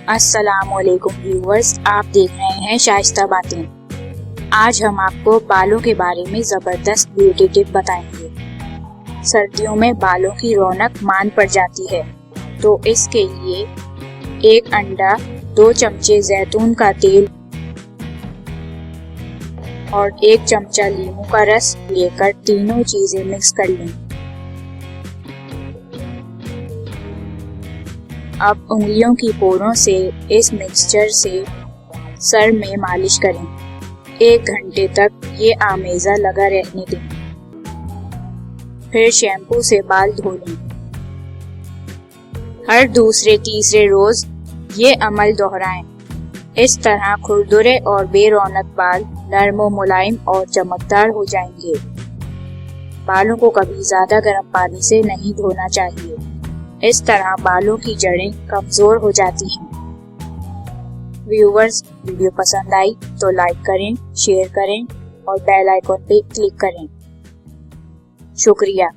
अस्सलामुअलैकुम व्यूअर्स, आप देख रहे हैं शाइस्ता बातें। आज हम आपको बालों के बारे में ज़बरदस्त ब्यूटी टिप बताएंगे। सर्दियों में बालों की रौनक मान पड़ जाती है, तो इसके लिए 1 अंडा, 2 चमचे जैतून का तेल और 1 चमचा नींबू का रस लेकर तीनों चीज़ें मिक्स कर लें। अब उंगलियों की पोरों से इस मिक्सचर से सर में मालिश करें। 1 घंटे तक ये आमेज़ा लगा रहने दें। फिर शैम्पू से बाल धो लें। हर दूसरे तीसरे रोज ये अमल दोहराएं। इस तरह खुरदुरे और बेरौनक बाल नरम व मुलायम और चमकदार हो जाएंगे। बालों को कभी ज्यादा गर्म पानी से नहीं धोना चाहिए। इस तरह बालों की जड़ें कमजोर हो जाती हैं। व्यूअर्स, वीडियो पसंद आई तो लाइक करें, शेयर करें और बेल आइकन पे क्लिक करें। शुक्रिया।